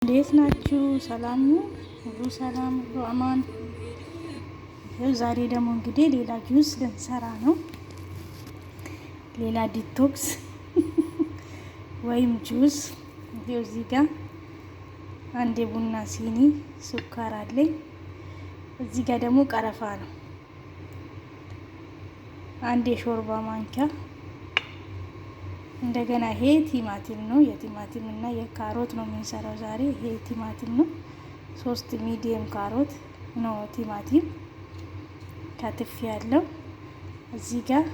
እንዴት ናችሁ? ሰላም ነው? ሁሉ ሰላም፣ ሁሉ አማን። ዛሬ ደግሞ እንግዲህ ሌላ ጁስ ልንሰራ ነው። ሌላ ዲቶክስ ወይም ጁስ። ይሄው እዚህ ጋር አንድ የቡና ሲኒ ስኳር አለኝ። እዚህ ጋር ደግሞ ቀረፋ ነው። አንድ የሾርባ ማንኪያ። እንደገና ይሄ ቲማቲም ነው። የቲማቲም እና የካሮት ነው የምንሰራው ዛሬ። ይሄ ቲማቲም ነው። 3 ሚዲየም ካሮት ነው ቲማቲም ከትፍ ያለው። እዚህ ጋር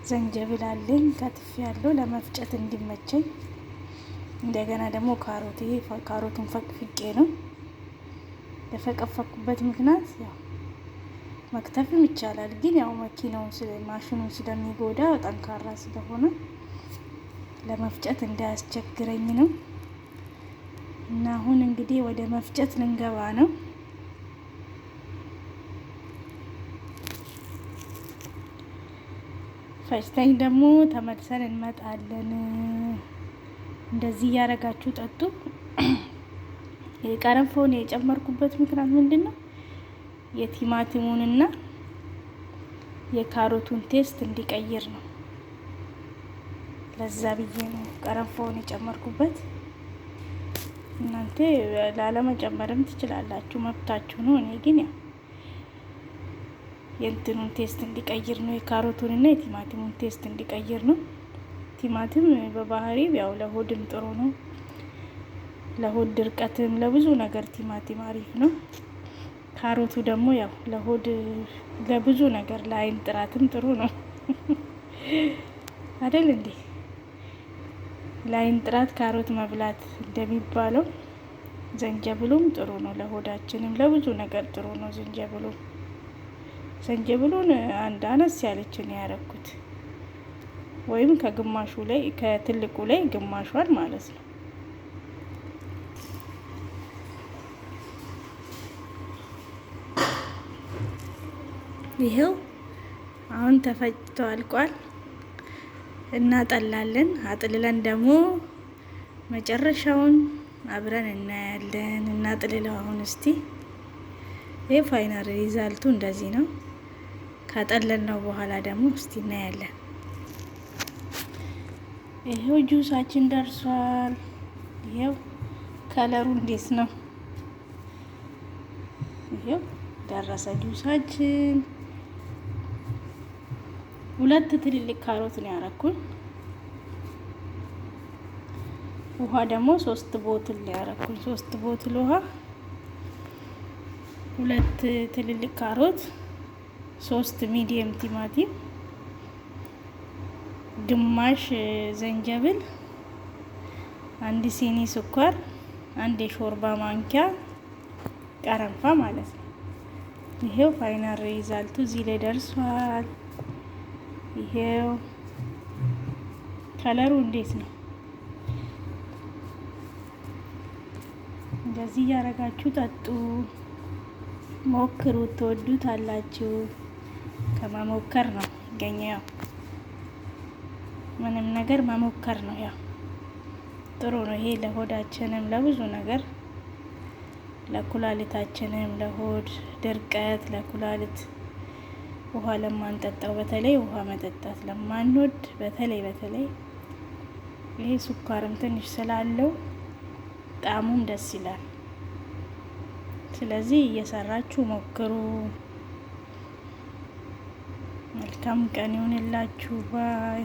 ዘንጀብል አለኝ ከትፍ ያለው ለመፍጨት እንዲመቸኝ። እንደገና ደግሞ ካሮት፣ ይሄ ካሮቱን ፈቅፍቄ ነው የፈቀፈኩበት ምክንያት ያው መክተፍም ይቻላል፣ ግን ያው ማሽኑን ስለሚጎዳ ጠንካራ ስለሆነ ለመፍጨት እንዳያስቸግረኝ ነው። እና አሁን እንግዲህ ወደ መፍጨት ልንገባ ነው። ፈጭተኝ ደግሞ ተመልሰን እንመጣለን። እንደዚህ እያደረጋችሁ ጠጡ። የቀረፋውን የጨመርኩበት ምክንያት ምንድን ነው? የቲማቲሙንና የካሮቱን ቴስት እንዲቀይር ነው። ለዛ ብዬ ነው ቀረፋውን የጨመርኩበት። እናንተ ላለመጨመርም ትችላላችሁ፣ መብታችሁ ነው። እኔ ግን ያው የእንትኑን ቴስት እንዲቀይር ነው፣ የካሮቱንና የቲማቲሙን ቴስት እንዲቀይር ነው። ቲማቲም በባህሪው ያው ለሆድም ጥሩ ነው፣ ለሆድ ድርቀትም ለብዙ ነገር ቲማቲም አሪፍ ነው። ካሮቱ ደግሞ ያው ለሆድ ለብዙ ነገር ለአይን ጥራትም ጥሩ ነው አይደል እንዴ? ለአይን ጥራት ካሮት መብላት እንደሚባለው ዘንጀብሉም ጥሩ ነው፣ ለሆዳችንም ለብዙ ነገር ጥሩ ነው። ዘንጀብሉን አንድ አነስ ያለችን ያረኩት ወይም ከግማሹ ላይ ከትልቁ ላይ ግማሿን ማለት ነው። ይሄው አሁን ተፈጭቶ አልቋል። እናጠላለን። አጥልለን ደግሞ መጨረሻውን አብረን እናያለን። እናጥልለው አሁን እስቲ። ይሄ ፋይናል ሪዛልቱ እንደዚህ ነው። ካጠለልነው በኋላ ደግሞ እስቲ እናያለን። ይሄው ጁሳችን ደርሷል። ይሄው ከለሩ እንዴት ነው? ይሄው ደረሰ ጁሳችን። 2 ትልልቅ ካሮት ነው ያረኩኝ። ውሃ ደግሞ 3 ቦትል ነው ያረኩኝ። 3 ቦትል ውሃ፣ 2 ትልልቅ ካሮት፣ 3 ሚዲየም ቲማቲም፣ ግማሽ ዘንጀብል፣ 1 ሲኒ ስኳር፣ 1 የሾርባ ማንኪያ ቀረፋ ማለት ነው። ይሄው ፋይናል ሪዛልቱ እዚህ ላይ ደርሷል። ይሄው ከለሩ እንዴት ነው? እንደዚህ እያደረጋችሁ ጠጡ፣ ሞክሩት፣ ትወዱታላችሁ። ከመሞከር ነው ይገኛው። ምንም ነገር መሞከር ነው። ያው ጥሩ ነው ይሄ ለሆዳችንም ለብዙ ነገር፣ ለኩላሊታችንም፣ ለሆድ ድርቀት፣ ለኩላሊት ውሃ ለማንጠጣው፣ በተለይ ውሃ መጠጣት ለማንወድ በተለይ ይሄ ስኳርም ትንሽ ስላለው ጣዕሙም ደስ ይላል። ስለዚህ እየሰራችሁ ሞክሩ። መልካም ቀን ይሁንላችሁ። ባይ